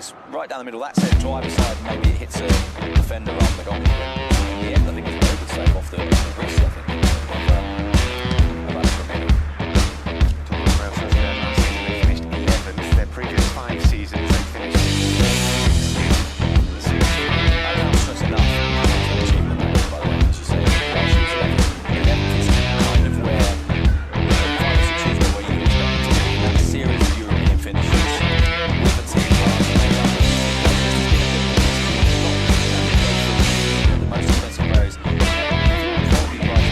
it's right down the middle. That said, driver side, maybe it hits a defender rather than the goalkeeper. In the end, I think it's a very good save off the wrist, I think. Talking about Real Sociedad last season, they finished 11th. Their previous 5 seasons, they finished 6th. That's enough. Achievement, by the way, as you say. While she was 11th is kind of where 5 or 6 years ago, where you expect to be in that series of European finishes with a team made up the most expensive players. Probably the right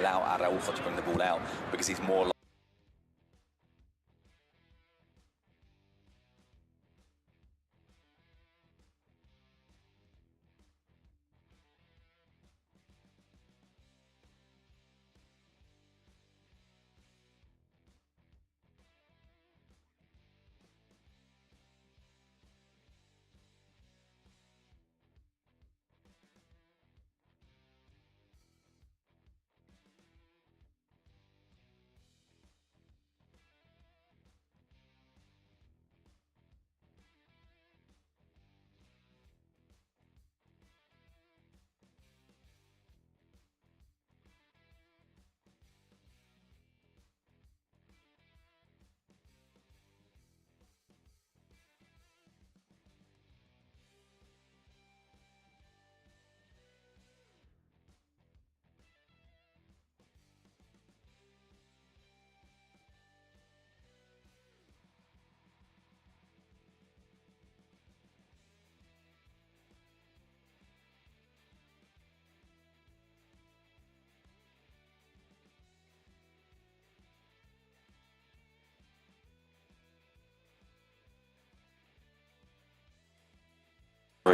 allow Araujo to bring the ball out because he's more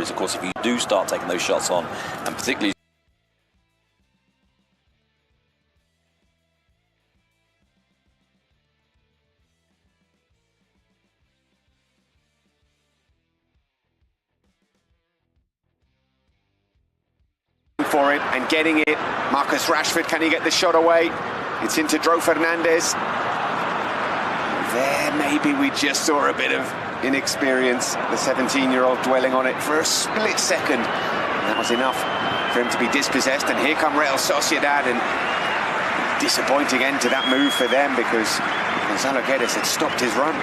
of course, if you do start taking those shots on, and particularly for it and getting it. Marcus Rashford, can he get the shot away? It's into Dro Fernandez. There, maybe we just saw a bit of inexperience. The 17-year-old dwelling on it for a split second. And that was enough for him to be dispossessed. And here come Real Sociedad, and disappointing end to that move for them because Gonzalo Guedes had stopped his run.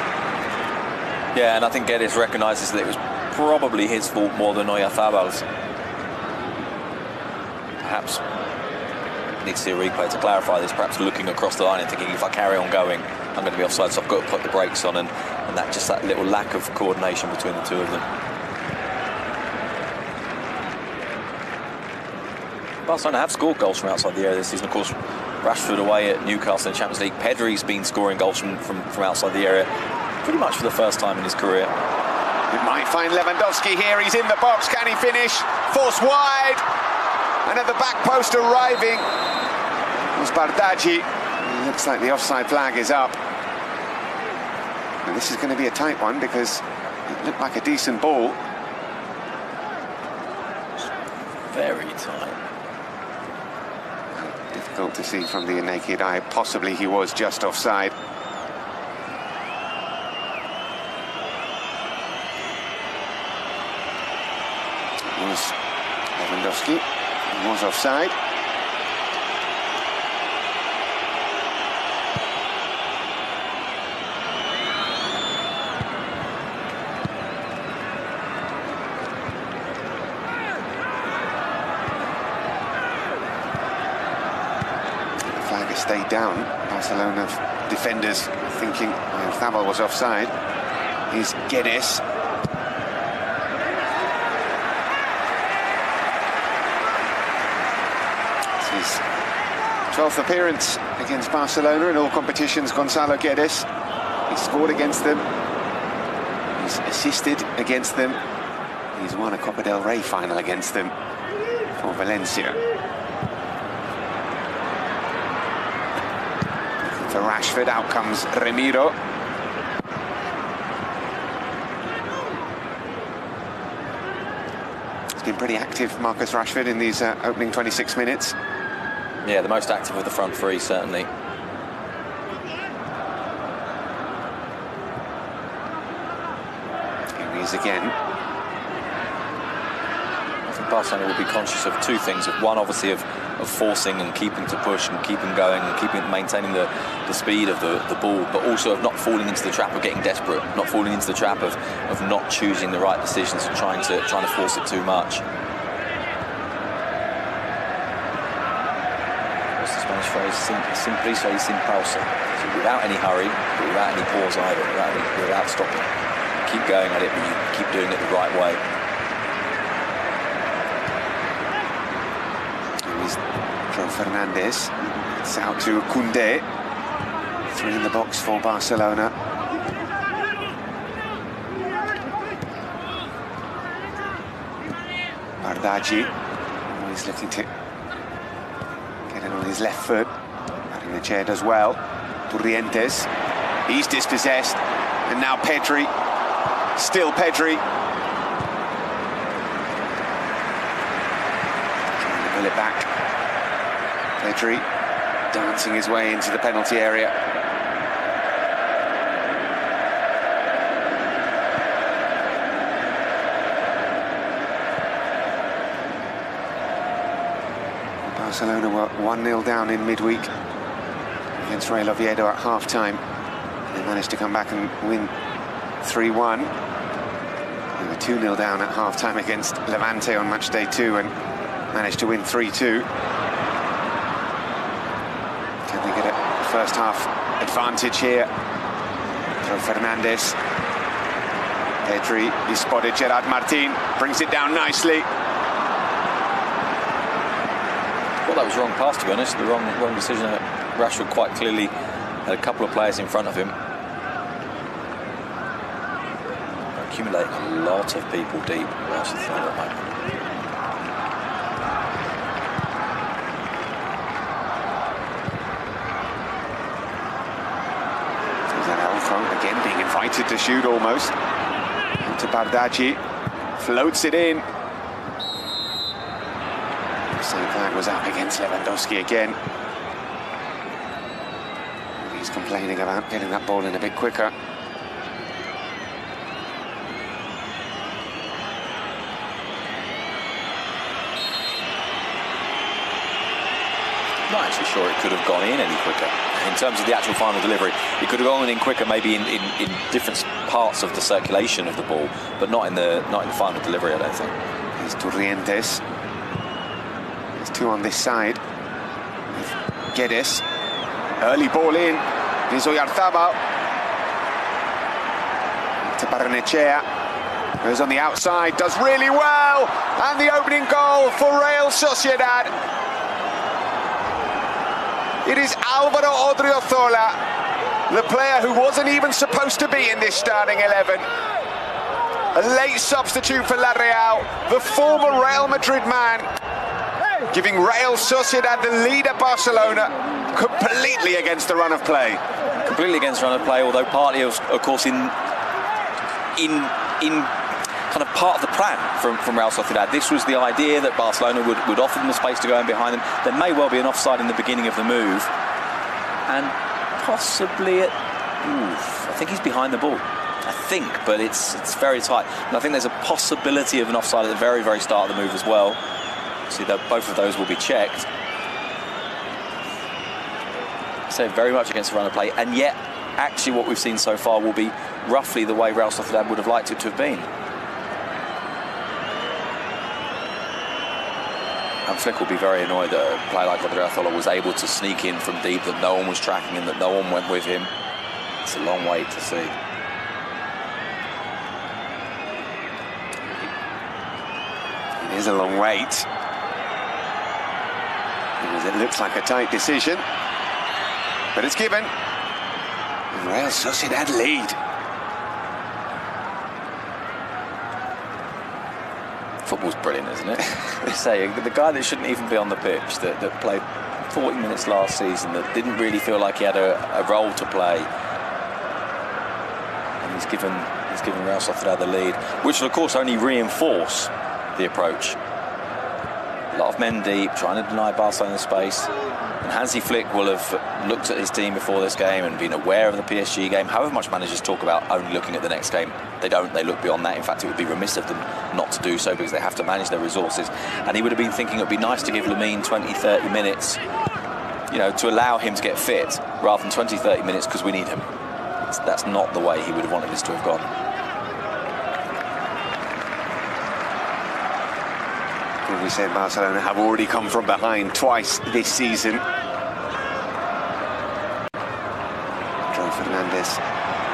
yeah, and I think Guedes recognises that it was probably his fault more than Oyarzábal's. Perhaps need to see a replay to clarify this, perhaps looking across the line and thinking, if I carry on going, I'm going to be offside, so I've got to put the brakes on, and that little lack of coordination between the two of them. Barcelona have scored goals from outside the area this season. Of course, Rashford away at Newcastle in the Champions League. Pedri's been scoring goals from outside the area pretty much for the first time in his career. It might find Lewandowski here. He's in the box. Can he finish? Forced wide. And at the back post arriving was Bardghji. Looks like the offside flag is up. And this is going to be a tight one because it looked like a decent ball. Very tight. Difficult to see from the naked eye. Possibly he was just offside. It was Lewandowski. He was offside. The flag has stayed down. Barcelona defenders thinking Oyarzábal was offside. Here's Guedes. His 12th appearance against Barcelona in all competitions. Gonzalo Guedes. He scored against them. He's assisted against them. He's won a Copa del Rey final against them for Valencia. For Rashford, out comes Remiro. He's been pretty active, Marcus Rashford, in these opening 26 minutes. Yeah, the most active of the front three, certainly. Here he is again. I think Barcelona will be conscious of two things. One, obviously, of forcing and keeping to push and keeping going and maintaining the speed of the ball, but also of not falling into the trap of getting desperate, not falling into the trap of not choosing the right decisions and trying to force it too much. Spanish phrase, sin prisa y sin pausa. So without any hurry, but without any pause either, without stopping. Keep going at it, but you keep doing it the right way. Here's Dro Fernandez. It's out to Koundé. 3 in the box for Barcelona. Bardghji, always looking to get it on his left foot. Barrenechea does well. Turrientes, he's dispossessed. And now Pedri, still Pedri. Trying to pull it back. Pedri dancing his way into the penalty area. Barcelona were 1-0 down in midweek against Real Oviedo at half-time. They managed to come back and win 3-1. They were 2-0 down at half-time against Levante on match day 2 and managed to win 3-2. Can they get a first half advantage here? Throw Fernandez. Pedri, he spotted Gerard Martin, brings it down nicely. Well, that was wrong pass, to be honest. The wrong decision. Rashford quite clearly had a couple of players in front of him. Accumulating a lot of people deep. Real Sociedad at the moment. Again being invited to shoot almost. To Bardghji, floats it in. The same flag was up against Lewandowski again. He's complaining about getting that ball in a bit quicker. Not actually sure it could have gone in any quicker. In terms of the actual final delivery, it could have gone in quicker, maybe in different parts of the circulation of the ball, but not in the final delivery, I don't think. Here's Turrientes. There's 2 on this side. Guedes. Early ball in. Here's Oyarzabal. To Barrenechea. Goes on the outside, does really well, and the opening goal for Real Sociedad. It is Álvaro Odriozola, the player who wasn't even supposed to be in this starting 11. A late substitute for La Real, the former Real Madrid man, giving Real Sociedad the lead at Barcelona, completely against the run of play. Completely against the run of play, although partly, of course, in kind of part of the plan from Real Sociedad. This was the idea that Barcelona would offer them the space to go in behind them. There may well be an offside in the beginning of the move, and possibly I think he's behind the ball. I think, but it's very tight. And I think there's a possibility of an offside at the very, very start of the move as well. See that both of those will be checked. So very much against the run of play, and yet actually what we've seen so far will be roughly the way Real Sociedad would have liked it to have been. And Flick will be very annoyed that a player like Odriozola was able to sneak in from deep, that no one was tracking him, that no one went with him. It's a long wait to see. It is a long wait. Because it looks like a tight decision. But it's given. And Real Sociedad lead. Football's brilliant, isn't it? They say the guy that shouldn't even be on the pitch, that played 40 minutes last season, that didn't really feel like he had a role to play, and he's given Real Sociedad the lead, which will of course only reinforce the approach. A lot of men deep, trying to deny Barcelona space. And Hansi Flick will have looked at his team before this game and been aware of the PSG game. However much managers talk about only looking at the next game, they don't. They look beyond that. In fact, it would be remiss of them not to do so because they have to manage their resources. And he would have been thinking it would be nice to give Lamine 20, 30 minutes, to allow him to get fit, rather than 20, 30 minutes because we need him. That's not the way he would have wanted this to have gone. We said Barcelona have already come from behind twice this season. Fernandez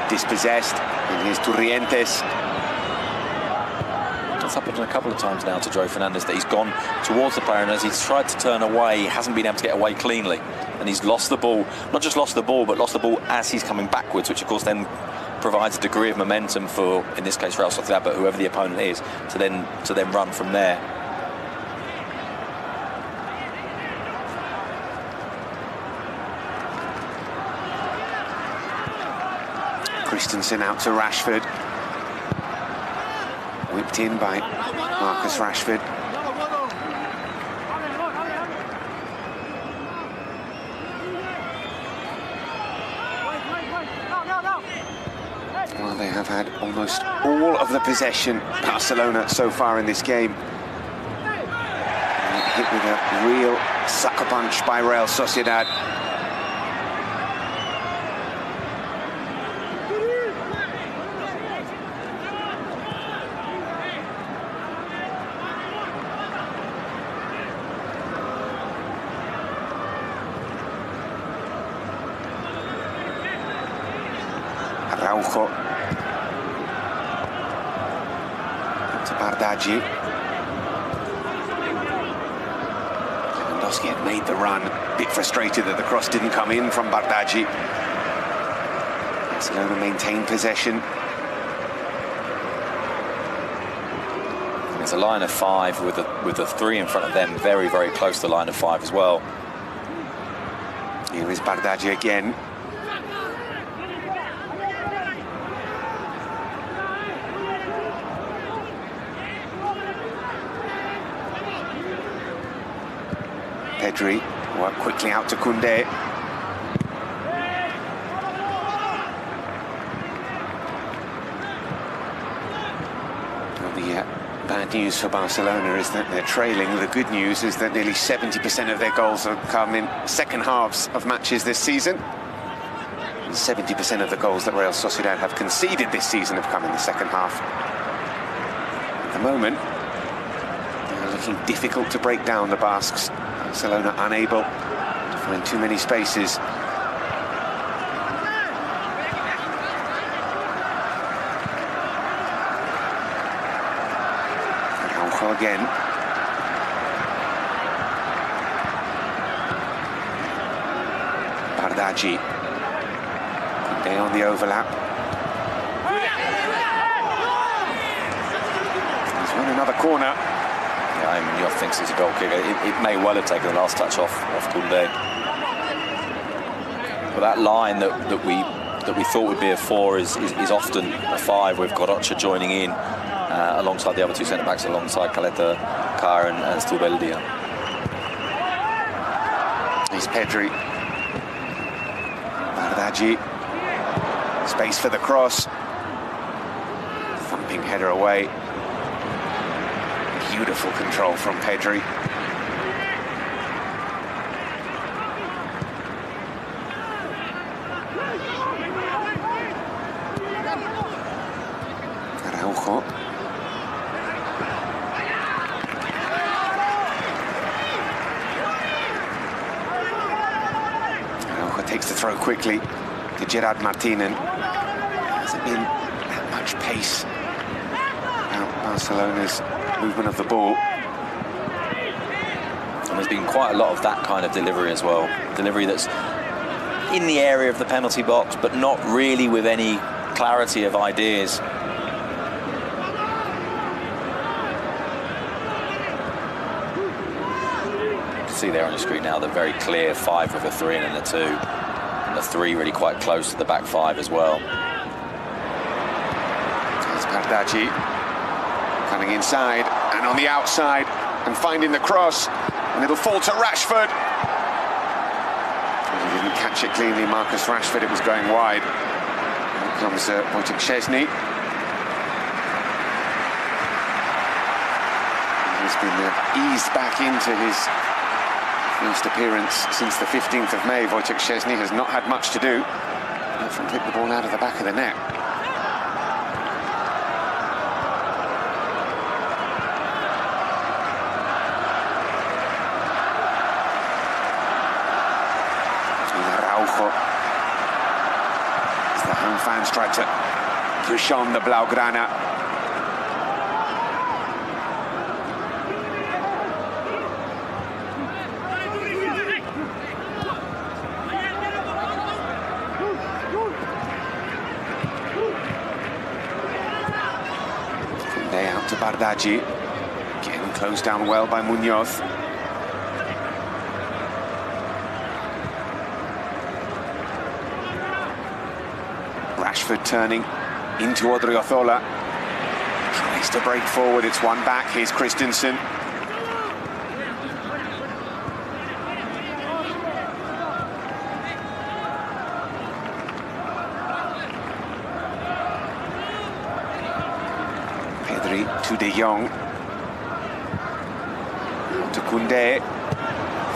dispossessed, and here's Turrientes. That's happened a couple of times now to Joe Fernandez, that he's gone towards the player, and as he's tried to turn away, he hasn't been able to get away cleanly. And he's lost the ball, not just lost the ball, but lost the ball as he's coming backwards, which of course then provides a degree of momentum for, in this case, Real Sociedad, but whoever the opponent is, to then run from there. Christensen out to Rashford. Whipped in by Marcus Rashford. Well, they have had almost all of the possession, Barcelona, so far in this game. And hit with a real sucker punch by Real Sociedad. Araujo to Bardaggi. Lewandowski had made the run, a bit frustrated that the cross didn't come in from Bardaggi. Barcelona maintained possession. There's a line of 5 with the 3 in front of them, very, very close to the line of 5 as well. Here is Bardaggi again. Pedri worked quickly out to Koundé. Well, the bad news for Barcelona is that they're trailing. The good news is that nearly 70% of their goals have come in second halves of matches this season. 70% of the goals that Real Sociedad have conceded this season have come in the second half. At the moment, they're looking difficult to break down, the Basques. Barcelona unable to find too many spaces. Araujo again. Bardaggi. Koundé on the overlap. He's won another corner. I mean, Joff thinks it's a goal kick. It may well have taken the last touch off Koundé. But that line that we thought would be a 4 is often a 5, with Gorocha joining in alongside the other 2 centre-backs, alongside Caleta, Carr and Stubeldia. Here's Pedri. Bardaggi. Space for the cross. Thumping header away. Beautiful control from Pedri. Araujo. Araujo takes the throw quickly to Gerard Martinen. Hasn't been that much pace about Barcelona's movement of the ball. And there's been quite a lot of that kind of delivery as well. Delivery that's in the area of the penalty box, but not really with any clarity of ideas. You can see there on the screen now the very clear 5 with a 3 and a 2. And the 3 really quite close to the back 5 as well. There's Bardaggi. Coming inside and on the outside and finding the cross, and it'll fall to Rashford. He didn't catch it cleanly, Marcus Rashford. It was going wide. Here comes Wojciech Szczesny. He's been eased back into his first appearance since the 15th of May. Wojciech Szczesny has not had much to do apart from hit the ball out of the back of the net. As the home fans tried to push on the Blaugrana. Bardaghi. Again, closed down well by Munoz. Rashford turning into Odriozola. Tries to break forward, it's one back. Here's Christensen. Pedri to De Jong. To Koundé.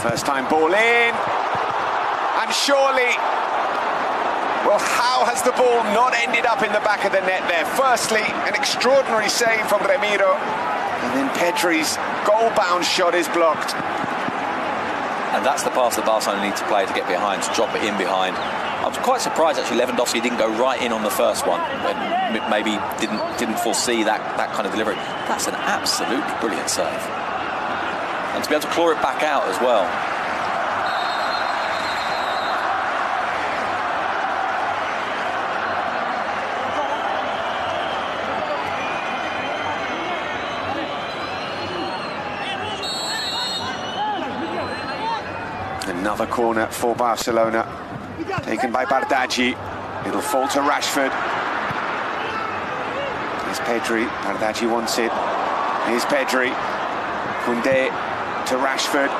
First time ball in. And surely, well, how has the ball not ended up in the back of the net there? Firstly, an extraordinary save from Ramiro, and then Pedri's goal-bound shot is blocked. And that's the pass that Barcelona need to play to get behind, to drop it in behind. I was quite surprised, actually, Lewandowski didn't go right in on the first one. Maybe didn't foresee that kind of delivery. That's an absolutely brilliant save. And to be able to claw it back out as well. Another corner for Barcelona, taken by Bardaghi. It'll fall to Rashford. Here's Pedri. Bardaghi wants it. Here's Pedri. Koundé to Rashford.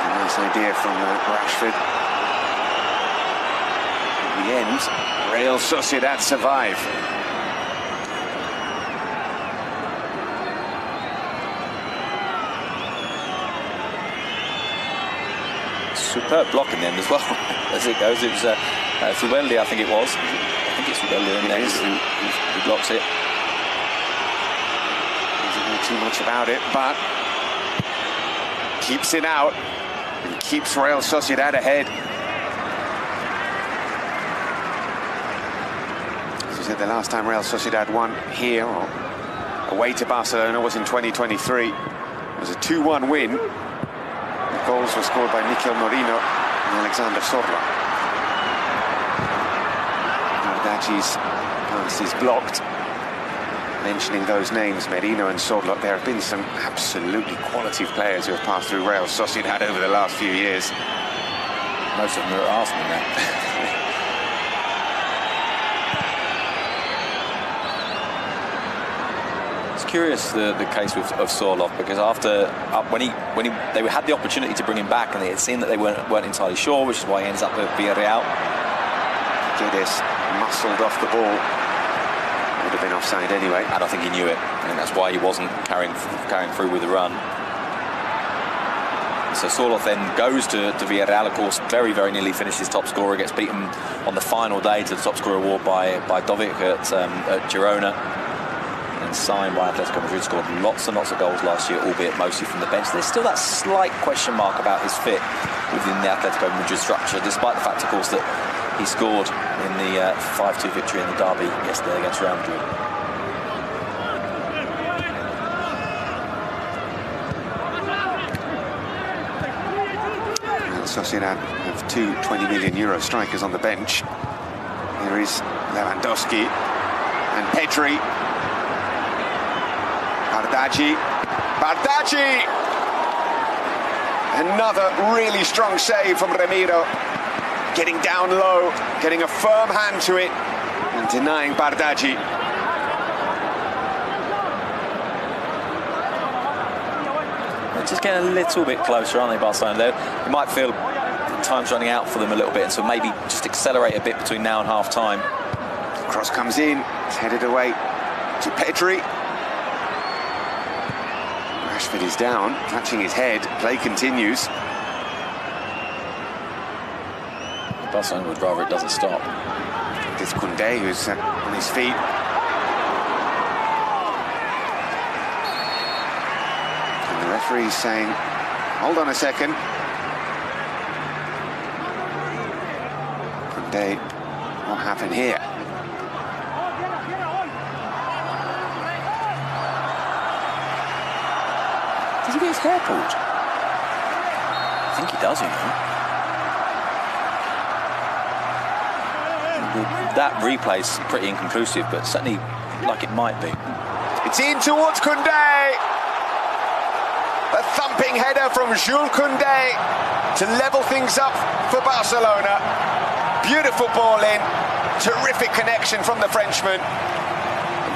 A nice idea from Rashford. In the end, Real Sociedad survive. Superb block in the end as well, as it goes. It was Zubeldi, I think it was. I think it's Zubeldi in next who blocks it. Doesn't know too much about it, but keeps it out and keeps Real Sociedad ahead. As I said, the last time Real Sociedad won here or away to Barcelona was in 2023. It was a 2-1 win. Goals were scored by Mikel Merino and Alexander Sorloth. Bardaghi's pass is blocked. Mentioning those names, Merino and Sorloth, there have been some absolutely quality players who have passed through Real Sociedad over the last few years. Most of them are at Arsenal now. Curious the case of Sorloth, because after when they had the opportunity to bring him back and they had seen that they weren't entirely sure, which is why he ends up at Villarreal. Guedes muscled off the ball. Would have been offside anyway. I don't think he knew it. I think that's why he wasn't carrying through with the run. So Sorloth then goes to Villarreal, of course, very, very nearly finishes top scorer, gets beaten on the final day to the top scorer award by Dovic at Girona. Signed by Atletico Madrid, scored lots and lots of goals last year, albeit mostly from the bench. There's still that slight question mark about his fit within the Atletico Madrid structure, despite the fact, of course, that he scored in the 5-2 victory in the derby yesterday against Real Madrid. Real Sociedad have two 20 million euro strikers on the bench. Here is Lewandowski and Pedri. Bardaghi! Another really strong save from Ramiro. Getting down low, getting a firm hand to it, and denying Bardaghi. They're just getting a little bit closer, aren't they, Barcelona? You might feel time's running out for them a little bit, so maybe just accelerate a bit between now and half-time. Cross comes in, it's headed away to Pedri. Rashford is down, clutching his head. Play continues. Barcelona would rather it doesn't stop. It's Koundé who's on his feet. And the referee's saying, hold on a second. Koundé, what happened here? Does he get his hair pulled? I think he does, you know. that replay's pretty inconclusive, but certainly like it might be. It's in towards Koundé. A thumping header from Jules Koundé to level things up for Barcelona. Beautiful ball in, terrific connection from the Frenchman.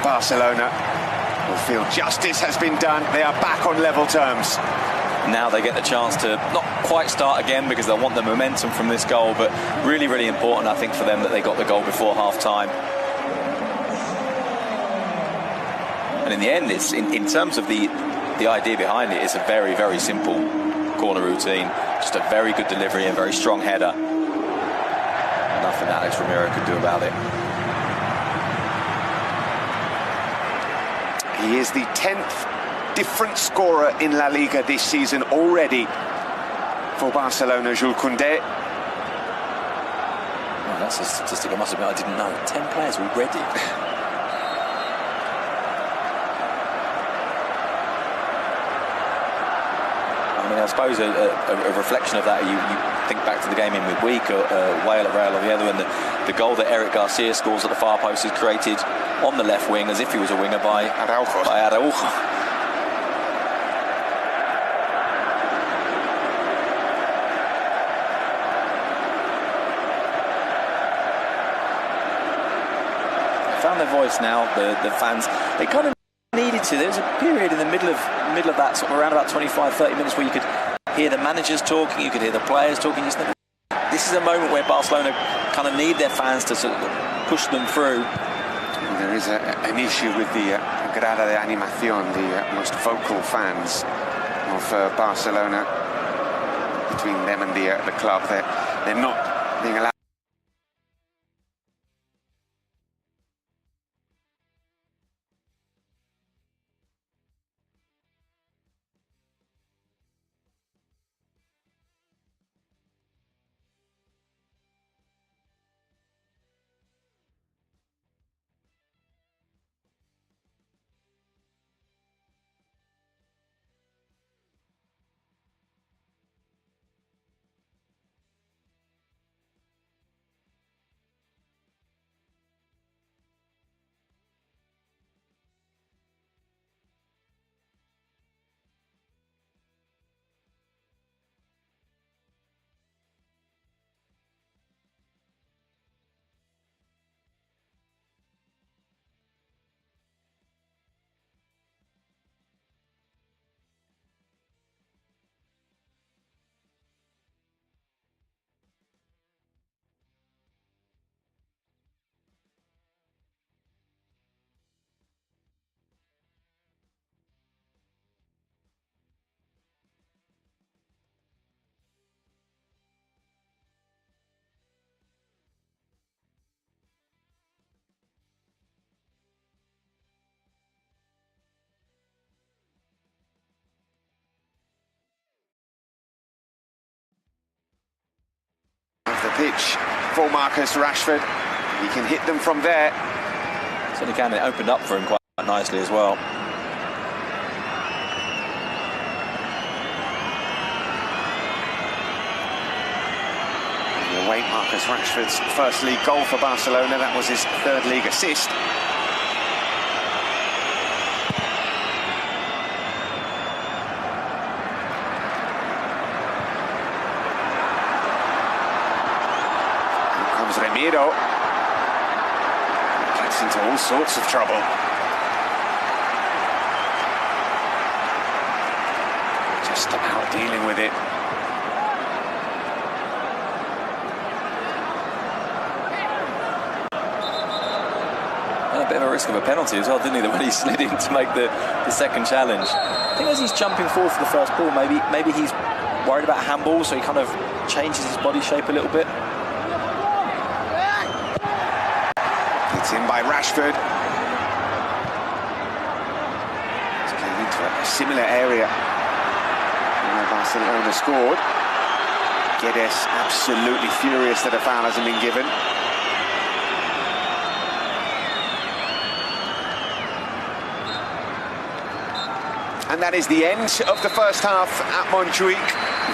Barcelona will feel justice has been done. They are back on level terms. Now they get the chance to not quite start again because they'll want the momentum from this goal, but really, really important, I think, for them that they got the goal before half-time. And in the end, it's in terms of the idea behind it, it's a very, very simple corner routine. Just a very good delivery and very strong header. Nothing Alex Romero could do about it. He is the 10th different scorer in La Liga this season already for Barcelona, Jules Koundé. Well, that's a statistic I must admit I didn't know. 10 players already. I suppose a reflection of that, you think back to the game in midweek, Wales at Real Oviedo, and the goal that Eric Garcia scores at the far post is created on the left wing as if he was a winger by Araujo. They found their voice now, the fans. They kind of needed to. There was a period in the middle of that, sort of around about 25-30 minutes, where you could hear the managers talking, you could hear the players talking. This is a moment where Barcelona kind of need their fans to sort of push them through. There is an issue with the Grada de Animación, the most vocal fans of Barcelona. Between them and the club, they're not being allowed. The pitch for Marcus Rashford. He can hit them from there. Certainly can. It opened up for him quite nicely as well. You await Marcus Rashford's first league goal for Barcelona. That was his third league assist. Ramiro gets into all sorts of trouble. Just about dealing with it. And a bit of a risk of a penalty as well, didn't he, when he slid in to make the second challenge. I think as he's jumping forward for the first ball, maybe he's worried about handball, so he kind of changes his body shape a little bit. It's in by Rashford. It's getting into a similar area where Barcelona scored. Guedes absolutely furious that a foul hasn't been given. And that is the end of the first half at Montjuic.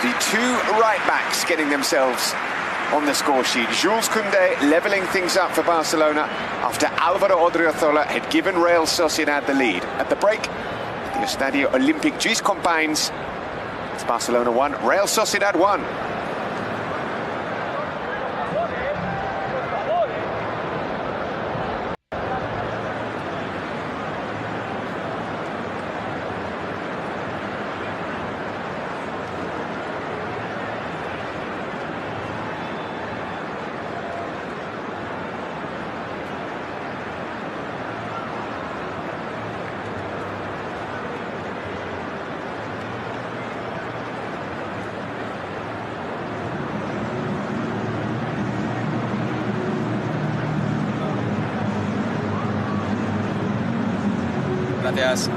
The two right-backs getting themselves on the score sheet. Jules Koundé levelling things up for Barcelona after Álvaro Odriozola had given Real Sociedad the lead. At the break, the Estadio Olímpic Lluís Companys, it's Barcelona 1, Real Sociedad 1. Gracias.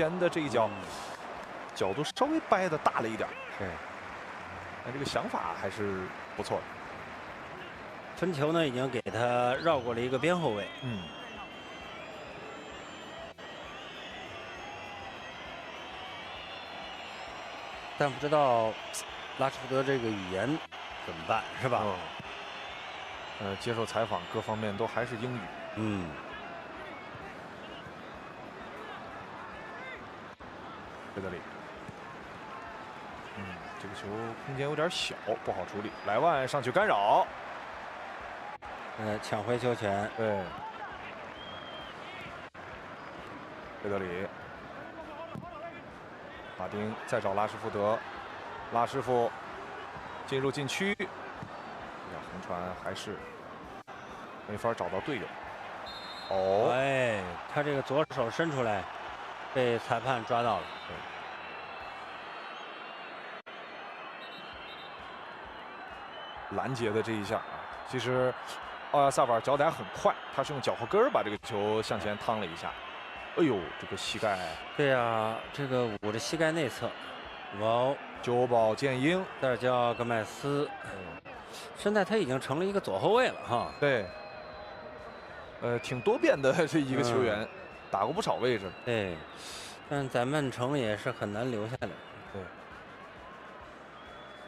前的这一脚，角度稍微掰的大了一点。是，但这个想法还是不错的。分球呢已经给他绕过了一个边后卫。但不知道拉什福德这个语言怎么办，是吧？接受采访各方面都还是英语。贝德里，这个球空间有点小，不好处理。莱万上去干扰，抢回球权。对，贝德里，马丁再找拉什福德，拉师傅进入禁区，横传还是没法找到队友。他这个左手伸出来，被裁判抓到了。拦截的这一下其实奥亚萨瓦尔脚踩很快，他是用脚后跟把这个球向前趟了一下。哎呦，这个膝盖！对呀，这个捂着膝盖内侧。久保建英，这叫戈麦斯。现在他已经成了一个左后卫了哈。对。挺多变的这一个球员，打过不少位置。对，但在曼城也是很难留下来。对。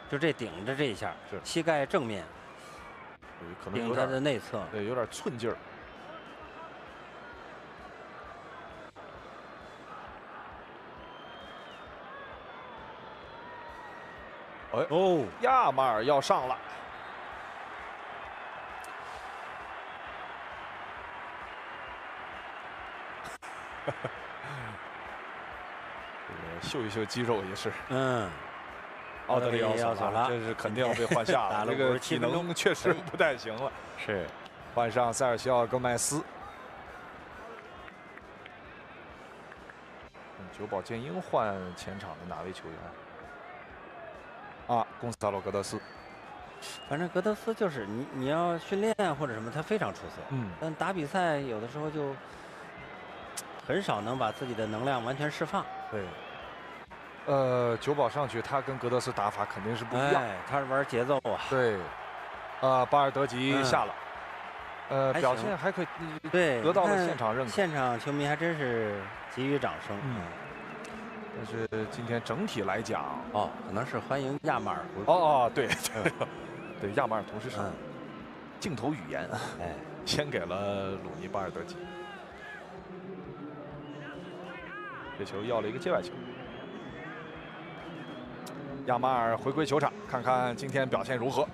就这顶着这一下，是膝盖正面，可能顶他的内侧，对，有点寸劲儿。亚马尔要上了。秀一秀肌肉也是。奥德里要走了，这是肯定要被换下了。这个体能确实不太行了。是，换上塞尔西奥·戈麦斯。久保建英换前场的哪位球员？贡萨洛·格德斯。反正格德斯就是你要训练或者什么，他非常出色。但打比赛有的时候就很少能把自己的能量完全释放。对。久保上去，他跟格德斯打法肯定是不一样。他是玩节奏啊。对。巴尔德吉下了。表现还可以。对，得到了现场认可。现场球迷还真是给予掌声。但是今天整体来讲，可能是欢迎亚马尔回归。对，对，亚马尔同时是镜头语言，先给了鲁尼·巴尔德吉。这球要了一个界外球。亚马尔回归球场，看看今天表现如何。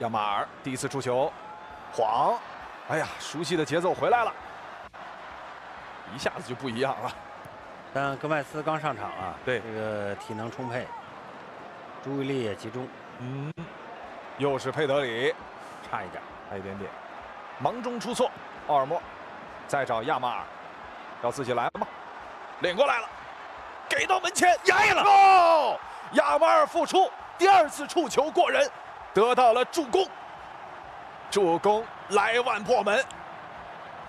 亚马尔第一次出球，晃，哎呀，熟悉的节奏回来了，一下子就不一样了。但戈麦斯刚上场啊，对，这个体能充沛，注意力也集中。又是佩德里，差一点，差一点点，忙中出错。奥尔莫再找亚马尔，要自己来吗？领过来了，给到门前，压了！亚马尔复出，第二次触球过人，得到了助攻。助攻，莱万破门。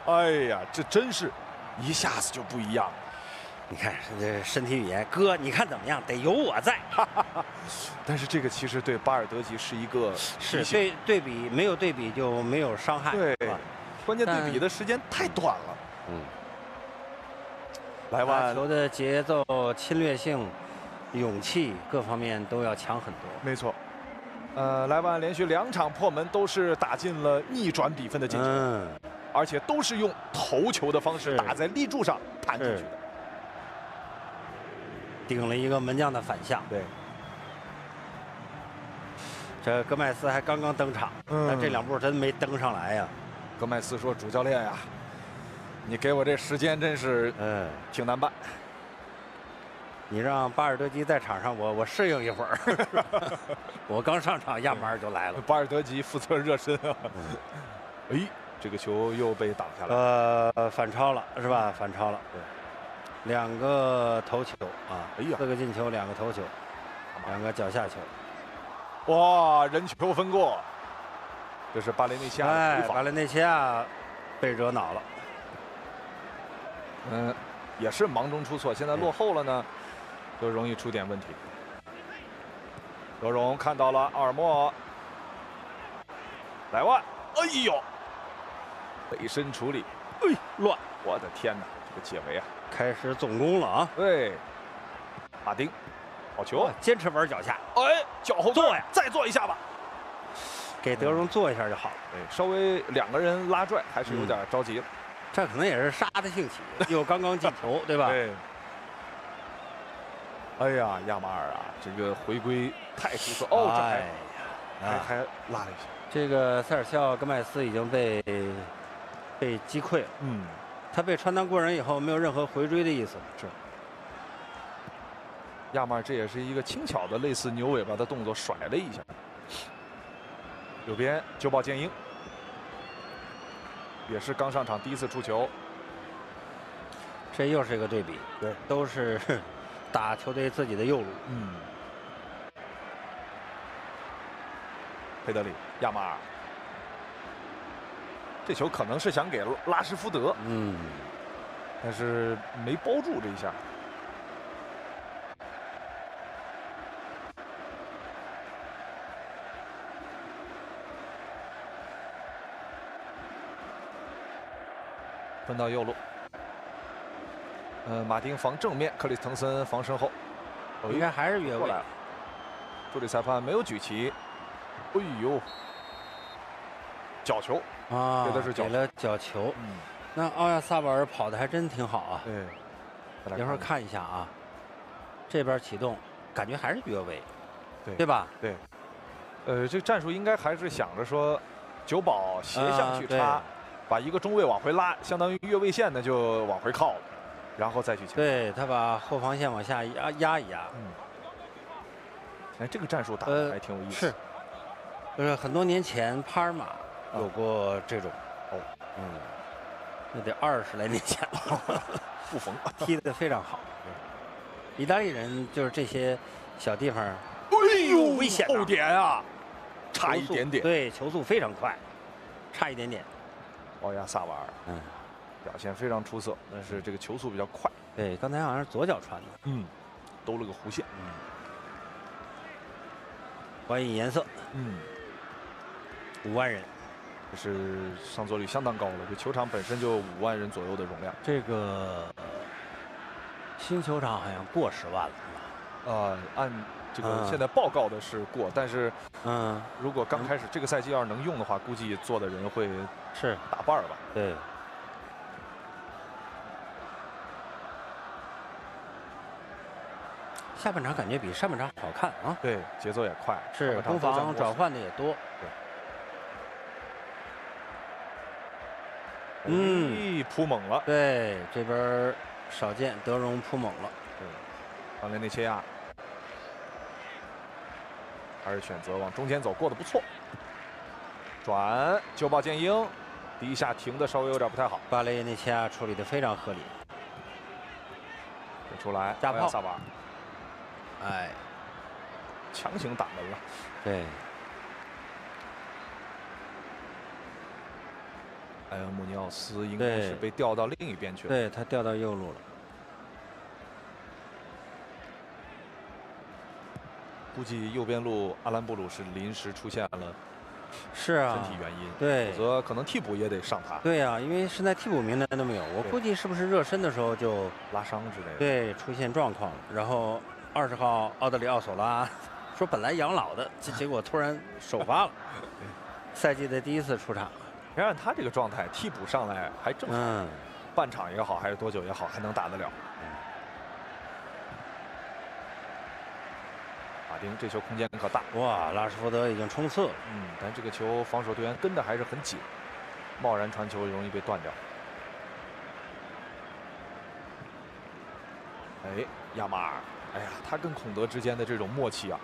哎呀，这真是一下子就不一样了。你看这身体语言，哥，你看怎么样？得有我在。但是这个其实对巴尔德吉是一个对比，没有对比就没有伤害。对，关键对比的时间太短了。莱万球的节奏、侵略性、勇气各方面都要强很多。没错。莱万连续2场破门都是打进了逆转比分的进球，而且都是用头球的方式打在立柱上弹进去的，顶了一个门将的反向。对，这戈麦斯还刚刚登场，但这2步真没登上来呀。戈麦斯说：“主教练呀，你给我这时间真是挺难办。你让巴尔德吉在场上，我适应一会儿。我刚上场，亚马尔就来了。巴尔德吉负责热身啊。哎，这个球又被挡下来。反超了是吧？反超了。对，2个头球啊，4个进球，2个头球，2个脚下球。哇，人球分过。这是巴雷内西亚的哎，回防。巴雷内西亚被惹恼了。也是忙中出错，现在落后了呢，就容易出点问题。德容看到了奥尔莫，莱万，哎呦，背身处理，哎，乱！我的天哪，这个解围啊！开始总攻了啊！对，马丁，好球，坚持玩脚下，哎，脚后做呀，再做一下吧，给德容做一下就好了。对，稍微两个人拉拽，还是有点着急了。这可能也是杀的兴起，又刚刚进球，对吧？对。哎呀，亚马尔啊，这个回归太出色哦，这还拉了一下。这个塞尔西奥·戈麦斯已经被击溃了。他被穿裆过人以后，没有任何回追的意思。是。亚马尔这也是一个轻巧的类似牛尾巴的动作，甩了一下。右边久保建英。也是刚上场第一次出球，这又是一个对比，对，都是打球队自己的右路。佩德里、亚马尔，这球可能是想给拉什福德，但是没包住这一下。分到右路，马丁防正面，克里斯滕森防身后，应该还是越位。助理裁判没有举旗。哎呦，角球啊，给的是给了角球。那奥亚萨瓦尔跑的还真挺好啊。对，一会儿看一下啊，这边启动，感觉还是越位，对吧？对。这个战术应该还是想着说，久保斜向去插。把一个中卫往回拉，相当于越位线呢就往回靠了，然后再去前。对，他把后防线往下压一压。哎，这个战术打的还挺有意思。是，很多年前帕尔马有过这种。那得20来年前了。不缝，踢得非常好。意大利人就是这些小地方，哎呦，危险后点啊，差一点点。对，球速非常快，差一点点。奥亚萨瓦尔，表现非常出色，但是这个球速比较快。对，刚才好像是左脚传的，兜了个弧线。欢迎颜色，5万人，这是上座率相当高了。这球场本身就5万人左右的容量。这个新球场好像过10万了，按这个现在报告的是过，但是如果刚开始这个赛季要是能用的话，估计做的人会是打半吧。对。下半场感觉比上半场好看啊。对，节奏也快，是攻防转换的也多。对。扑猛了。对，这边少见德容扑猛了。对，巴雷内切亚还是选择往中间走，过得不错。转久保建英，第一下停的稍微有点不太好。巴雷内切亚处理的非常合理。出来，加炮萨瓦尔。哎，强行打门了。对。埃恩穆尼奥斯应该是被调到另一边去了。对，他调到右路了。估计右边路阿兰布鲁是临时出现了，是啊，身体原因。对，否则可能替补也得上他。对呀，因为现在替补名单都没有，我估计是不是热身的时候就拉伤之类的。对，出现状况，然后20号奥德里奥索拉说本来养老的，结果突然首发了，赛季的第一次出场。要按他这个状态，替补上来还正好，半场也好，还是多久也好，还能打得了。马丁这球空间可大，哇，拉什福德已经冲刺了。但这个球防守队员跟的还是很紧，贸然传球容易被断掉。哎，亚马尔，哎呀，他跟孔德之间的这种默契啊，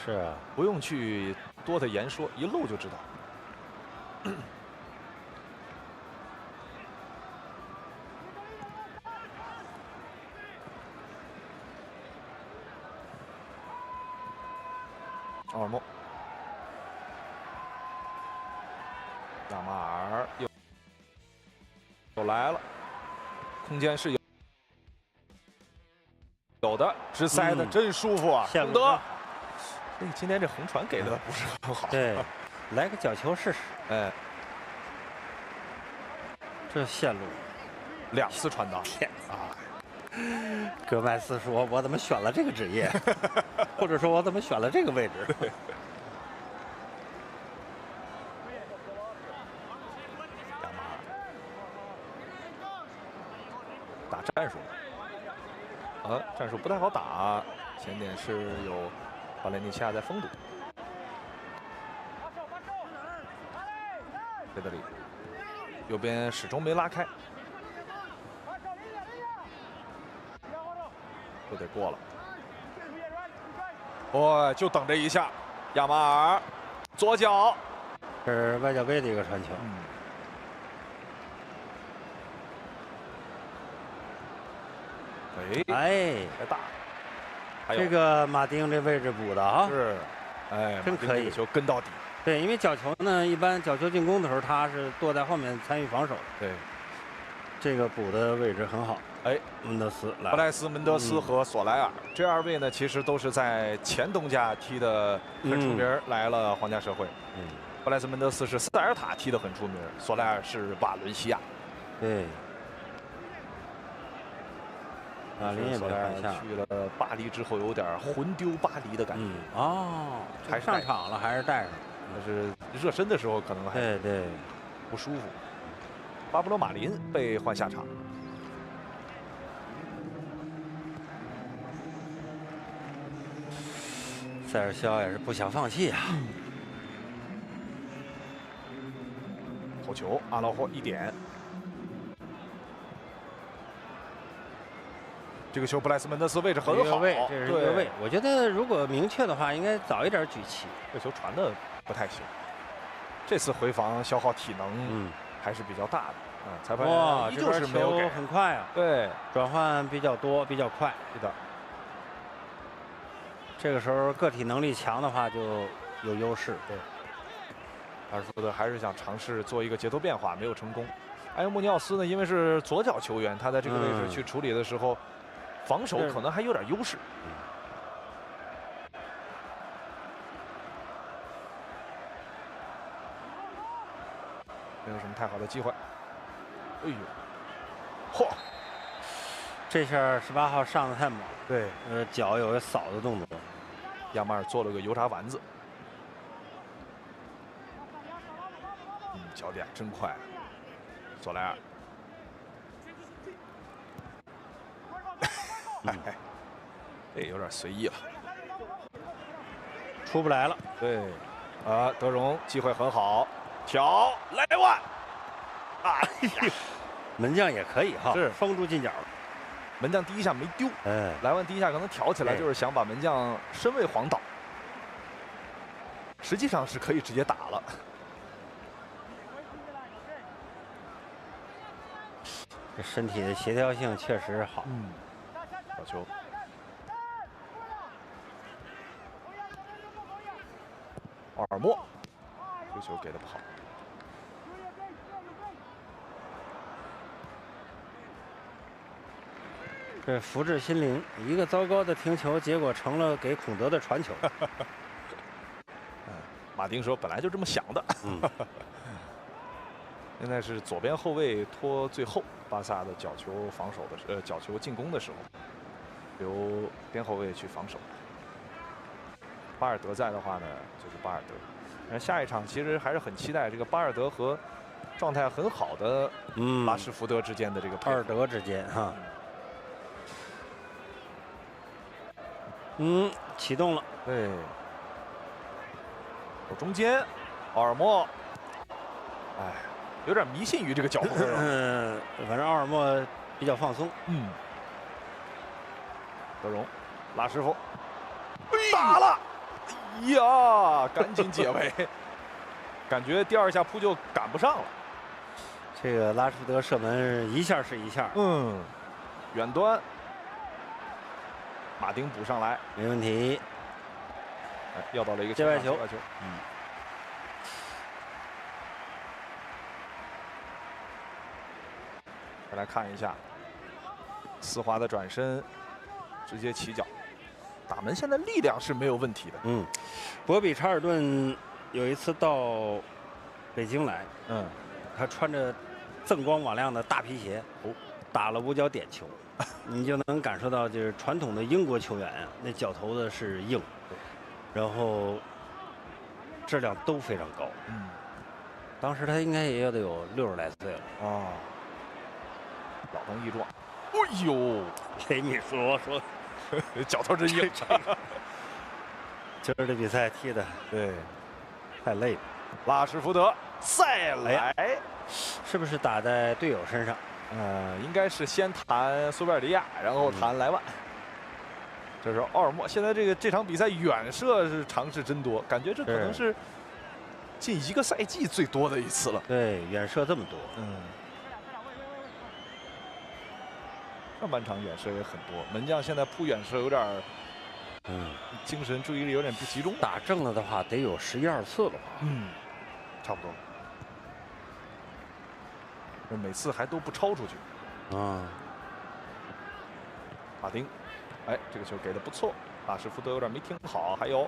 是啊，不用去多的言说，一露就知道。奥尔莫，亚马尔又来了，空间是有的，直塞的真舒服啊！孔德，今天这横传给的不是很好。对，来个角球试试。哎，这线路2次传达啊！戈麦斯说：“我怎么选了这个职业？或者说我怎么选了这个位置？”亚马尔打战术，战术不太好打。前点是有巴雷尼奇亚在封堵。在这里，右边始终没拉开。都得过了，哦，就等这一下，亚马尔左脚，这是外交杯的一个传球。哎，太大，这个马丁这位置补的啊，是，哎，真可以，球跟到底。对，因为角球呢，一般角球进攻的时候，他是躲在后面参与防守的。对，这个补的位置很好。哎，门德斯来，布莱斯门德斯和索莱尔这2位呢，其实都是在前东家踢的很出名，来了皇家社会。布莱斯门德斯是塞尔塔踢的很出名，索莱尔是瓦伦西亚。对，瓦伦也索莱尔去了巴黎之后，有点魂丢巴黎的感觉。哦，还是上场了，还是带上，但是热身的时候可能还对不舒服。巴布罗马林被换下场。塞尔肖也是不想放弃啊。头球，阿劳霍1点。这个球布莱斯门德斯位置很好，这是越位。我觉得如果明确的话，应该早一点举旗。这球传的不太行，这次回防消耗体能还是比较大的。裁判依旧是没有给，很快啊。对，转换比较多，比较快。是的。这个时候个体能力强的话就有优势。对，阿尔福德还是想尝试做一个节奏变化，没有成功。埃尤穆尼奥斯呢，因为是左脚球员，他在这个位置去处理的时候，防守可能还有点优势。没有什么太好的机会。哎呦，嚯！这下18号上的太猛。对，脚有个扫的动作。亚马尔做了个油炸丸子。脚点真快。索莱尔。这有点随意了。出不来了。对，德容机会很好，挑莱万。哎呀，门将也可以哈，是封住进角。门将第一下没丢，莱万第一下可能挑起来就是想把门将身位晃倒，实际上是可以直接打了。这身体的协调性确实好。好球。奥尔莫，这球给的不好。这福至心灵，一个糟糕的停球，结果成了给孔德的传球。马丁说本来就这么想的。现在是左边后卫拖最后，巴萨的角球防守的角球进攻的时候，由边后卫去防守。巴尔德在的话呢，就是巴尔德。下一场其实还是很期待这个巴尔德和状态很好的拉什福德之间的这个配合。巴尔德之间哈。启动了。对。走中间，奥尔莫。哎，有点迷信于这个脚后跟。反正奥尔莫比较放松。德容，拉师傅，打了。哎呀，赶紧解围，感觉第二下扑救赶不上了。这个拉什福德射门一下是一下。远端，马丁补上来，没问题。要到了一个界外球。再来看一下，丝滑的转身，直接起脚，打门现在力量是没有问题的。博比查尔顿有一次到北京来，他穿着锃光瓦亮的大皮鞋，打了5脚点球，你就能感受到，就是传统的英国球员啊，那脚头子是硬，然后质量都非常高。当时他应该也得有60来岁了。老当益壮。哎呦，给你说脚头真硬。今儿这比赛踢的对，太累了。拉什福德再来，是不是打在队友身上？应该是先弹苏贝尔迪亚，然后弹莱万。这是奥尔莫，现在这场比赛远射是尝试真多，感觉这可能是近1个赛季最多的一次了。对，远射这么多。上半场远射也很多，门将现在扑远射有点精神注意力有点不集中。打正了的话，得有11、12次了吧？差不多。每次还都不超出去。马丁，这个球给的不错，拉什福德有点没听好。还有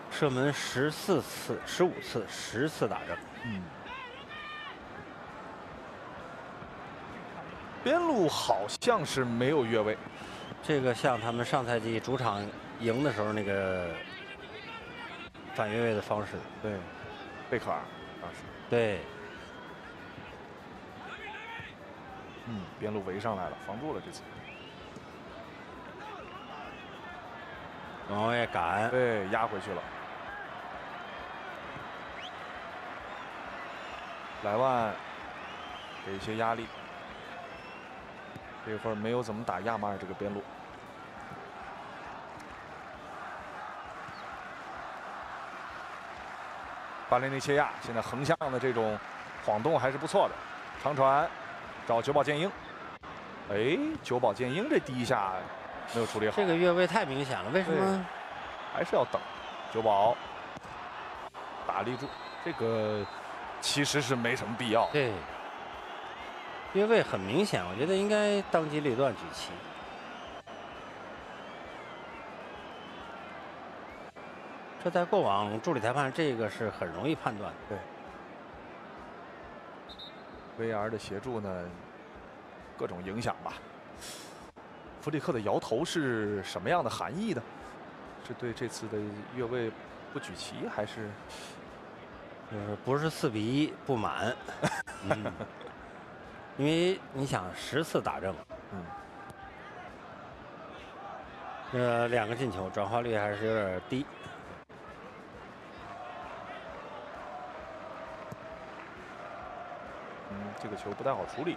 射门14次、15次、10次打正。边路好像是没有越位，这个像他们上赛季主场赢的时候那个反越位的方式。对，贝克尔当时。对。边路围上来了，防住了这次。往外赶，对，压回去了。莱万给一些压力，这会儿没有怎么打亚马尔这个边路。巴雷内切亚现在横向的这种晃动还是不错的，长传找久保建英。久保建英这第一下没有处理好，这个越位太明显了，为什么？还是要等。久保打立住，这个其实是没什么必要。对，越位很明显，我觉得应该当机立断举旗。这在过往助理裁判这个是很容易判断的。对 ，VR 的协助呢，各种影响吧。弗里克的摇头是什么样的含义呢？是对这次的越位不举旗，还是不是4比1不满？因为你想10次打正，2个进球，转化率还是有点低。这个球不太好处理。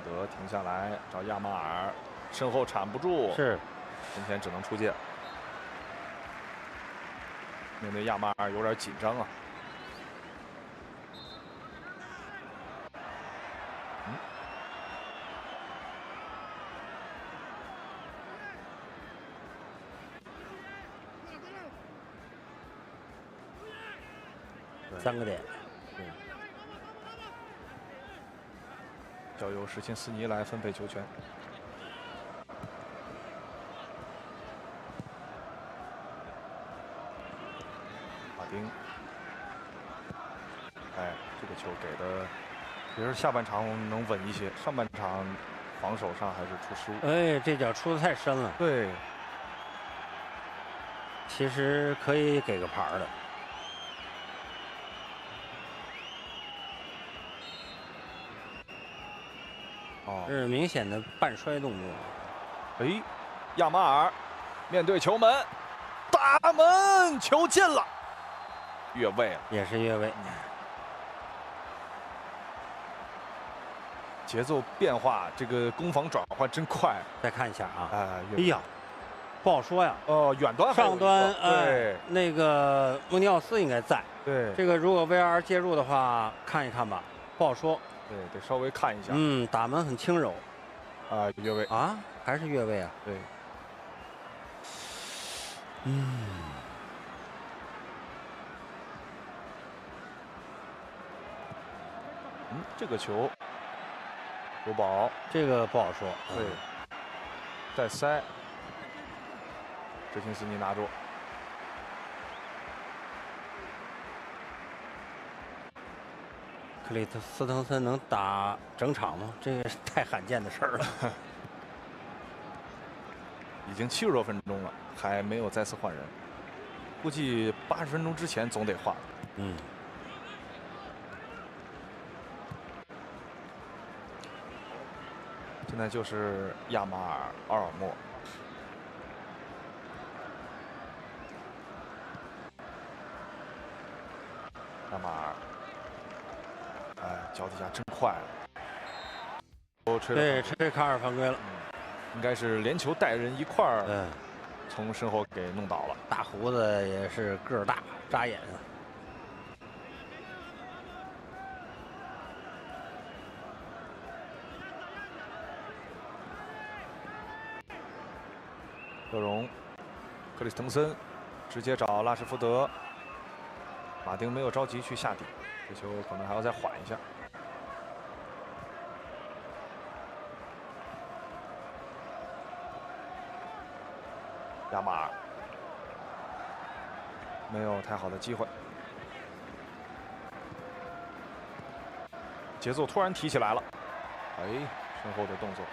德停下来找亚马尔，身后铲不住，是，今天只能出界。面对亚马尔有点紧张啊。3个点。交由史琴斯尼来分配球权。马丁，这个球给的，其实下半场能稳一些，上半场防守上还是出失误。这脚出的太深了。对，其实可以给个牌的。这是明显的半摔动作。亚马尔面对球门，打门，球进了，越位了，也是越位。节奏变化，这个攻防转换真快。再看一下啊，哎呀，不好说呀。远端上端对，那个穆尼奥斯应该在。对，这个如果 VR 介入的话，看一看吧，不好说。对，得稍微看一下。打门很轻柔。越位啊，还是越位啊？对。这个球有保，这个不好说。对，再塞，执行斯尼拿住。克里斯滕森能打整场吗？这个是太罕见的事儿了。已经70多分钟了，还没有再次换人，估计80分钟之前总得换。现在就是亚马尔、奥尔莫。亚马尔，哎，脚底下真快了。对，吹卡尔犯规了。应该是连球带人一块儿，从身后给弄倒了。大胡子也是个儿大，扎眼。德容，克里斯滕森直接找拉什福德，马丁没有着急去下底，这球可能还要再缓一下。亚马尔没有太好的机会，节奏突然提起来了，哎，身后的动作。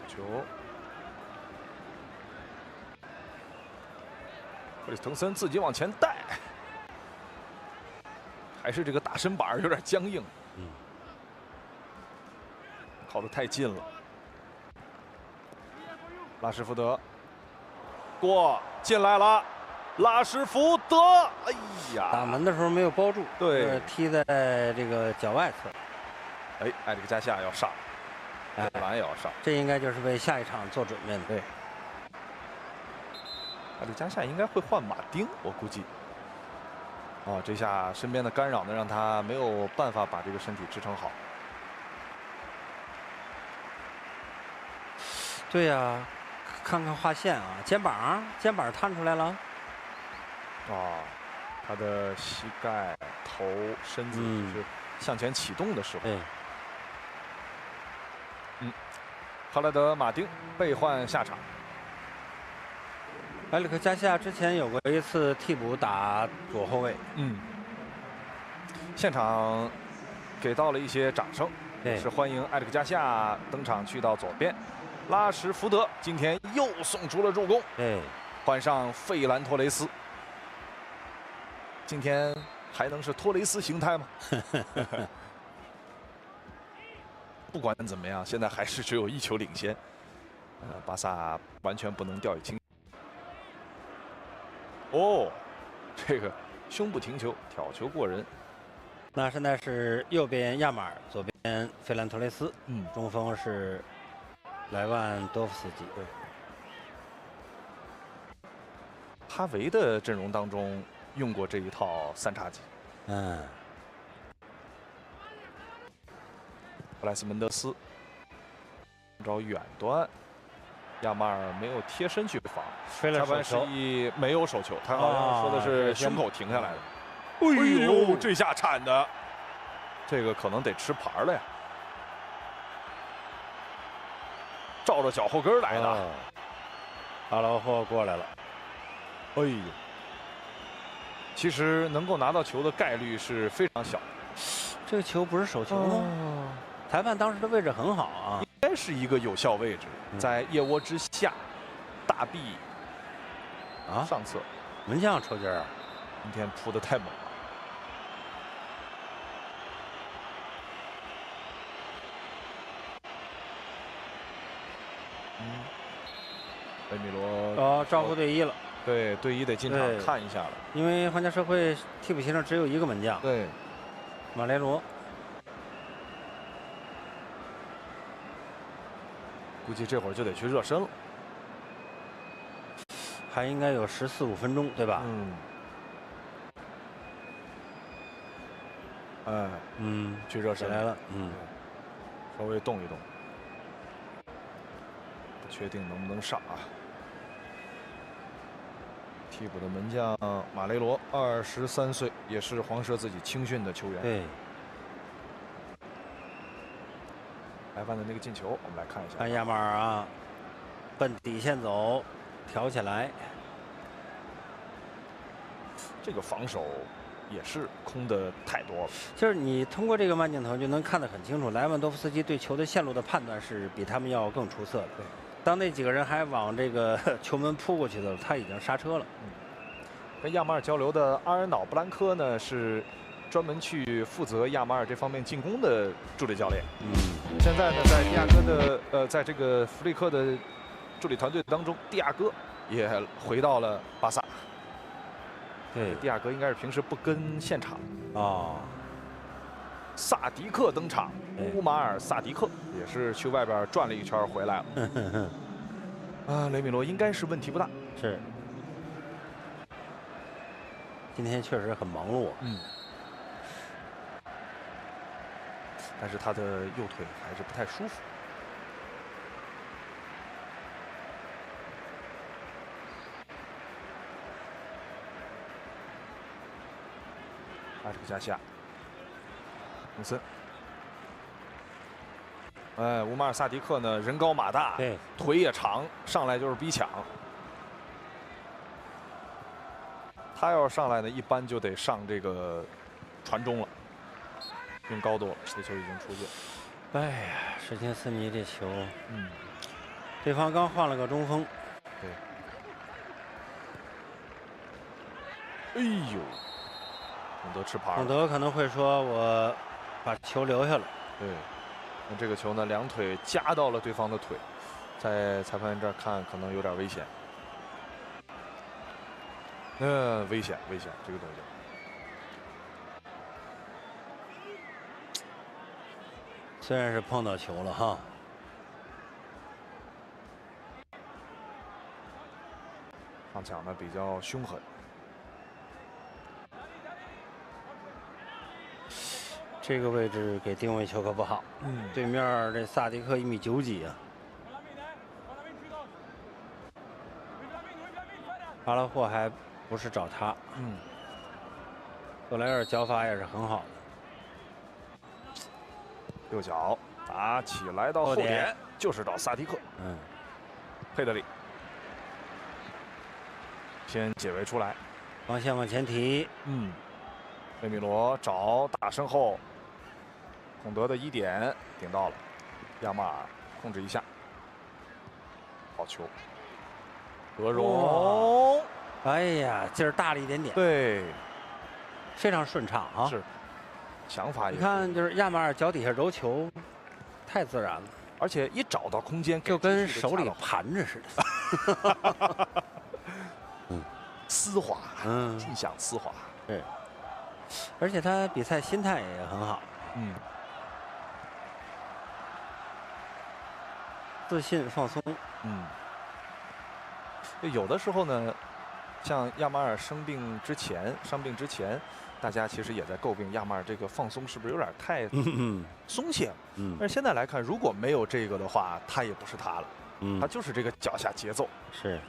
球，克里斯滕森自己往前带。还是这个大身板有点僵硬，靠得太近了。拉什福德过进来了，拉什福德，哎呀，打门的时候没有包住，对，踢在这个脚外侧。哎，埃里克加西亚要上，埃兰也要上，这应该就是为下一场做准备的。对，埃里克加西亚应该会换马丁，我估计。哦，这下身边的干扰呢，让他没有办法把这个身体支撑好。对呀，看看划线啊，肩膀探出来了。哦，他的膝盖、头、身子是向前启动的时候。赫莱德、马丁被换下场。埃里克加西亚之前有过一次替补打左后卫，现场给到了一些掌声，是欢迎埃里克加西亚登场去到左边。拉什福德今天又送出了助攻，换上费兰托雷斯。今天还能是托雷斯形态吗？不管怎么样，现在还是只有1球领先。巴萨完全不能掉以轻。哦，这个胸部停球，挑球过人。那现在是右边亚马尔，左边费兰托雷斯，中锋是莱万多夫斯基。对，哈维的阵容当中用过这一套3叉戟。布莱斯门德斯找远端。亚马尔没有贴身去防，裁判示意没有手球，他好像说的是胸口停下来的。哎呦，这下铲的，这个可能得吃牌了呀！照着脚后跟来的，阿劳霍过来了。哎呦，其实能够拿到球的概率是非常小。这个球不是手球吗？裁判当时的位置很好啊。应该是一个有效位置，在腋窝之下，大臂上侧。门将抽筋儿，今天扑得太猛了。维米罗招呼队医了。对，队医得进场看一下了。因为皇家社会替补席上只有1个门将。对，马雷罗。估计这会儿就得去热身了，还应该有14、15分钟，对吧？去热身来了，稍微动一动。不确定能不能上啊。替补的门将马雷罗，23岁，也是黄蛇自己青训的球员。对。莱万的那个进球，我们来看一下。看亚马尔啊，奔底线走，挑起来。这个防守也是空的太多了。就是你通过这个慢镜头就能看得很清楚，莱万多夫斯基对球的线路的判断是比他们要更出色的。对，当那几个人还往这个球门扑过去的时候，他已经刹车了。跟亚马尔交流的阿尔瑙布兰科呢，是专门去负责亚马尔这方面进攻的助理教练。现在呢，在蒂亚戈的在这个弗里克的助理团队当中，蒂亚戈也回到了巴萨。对，蒂亚戈应该是平时不跟现场。哦。萨迪克登场，乌马尔·萨迪克也是去外边转了一圈回来了。啊，雷米罗应该是问题不大。是。今天确实很忙碌。但是他的右腿还是不太舒服。阿什克加西亚，洪森，哎，乌马尔·萨迪克呢，人高马大，对，腿也长，上来就是逼抢。他要是上来呢，一般就得上这个传中了。用高度，这球已经出界。哎呀，史琴斯尼这球，对方刚换了个中锋。对。哎呦，孔德吃牌。孔德可能会说：“我把球留下了。”对。那这个球呢，两腿夹到了对方的腿，在裁判员这儿看可能有点危险。危险，危险，这个动作。虽然是碰到球了哈，上抢的比较凶狠。这个位置给定位球可不好。对面这萨迪克1.9米几啊。阿拉霍还不是找他。赫莱尔脚法也是很好的。右脚打起来到后点，就是到萨迪克。佩德里先解围出来，防线往前提。雷米罗找打身后，孔德的1点顶到了，亚马尔控制一下，好球，德容，哎呀，劲儿大了一点点。对，非常顺畅啊。是。想法也，你看，就是亚马尔脚底下揉球，太自然了，而且一找到空间，就跟手里盘着似的。丝滑，尽享丝滑。是，而且他比赛心态也很好。自信放松。有的时候呢，像亚马尔伤病之前。大家其实也在诟病亚马尔这个放松是不是有点太松懈了？但是现在来看，如果没有这个的话，他也不是他了。他就是这个脚下节奏。是。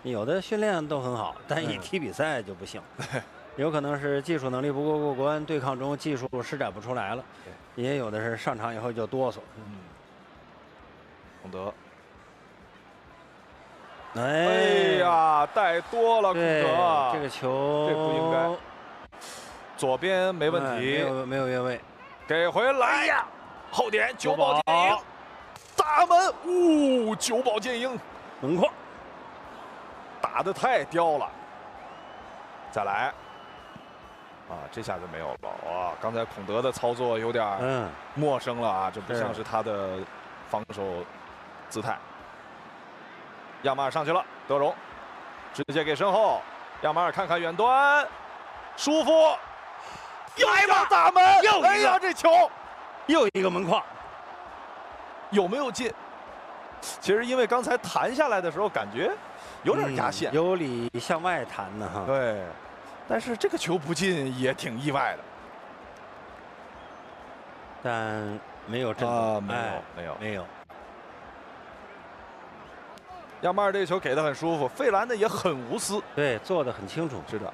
有的训练都很好，但一踢比赛就不行。有可能是技术能力不够过关，对抗中技术施展不出来了；也有的是上场以后就哆嗦。孔德。哎呀，带多了，孔德，这个球这不应该。左边没问题，没有越位，给回来呀！后点久保建英，大门，久保建英，门框，打得太刁了。再来，这下就没有了。哇，刚才孔德的操作有点陌生了啊，这不像是他的防守姿态。亚马尔上去了，德容直接给身后，亚马尔看看远端，舒服，来吧，大门，哎呀，这球又一个门框，有没有进？其实因为刚才弹下来的时候感觉有点压线，有理向外弹呢哈。对，但是这个球不进也挺意外的，但没有震动，没有。亚马尔这个球给的很舒服，费兰呢也很无私。对，做的很清楚。是的，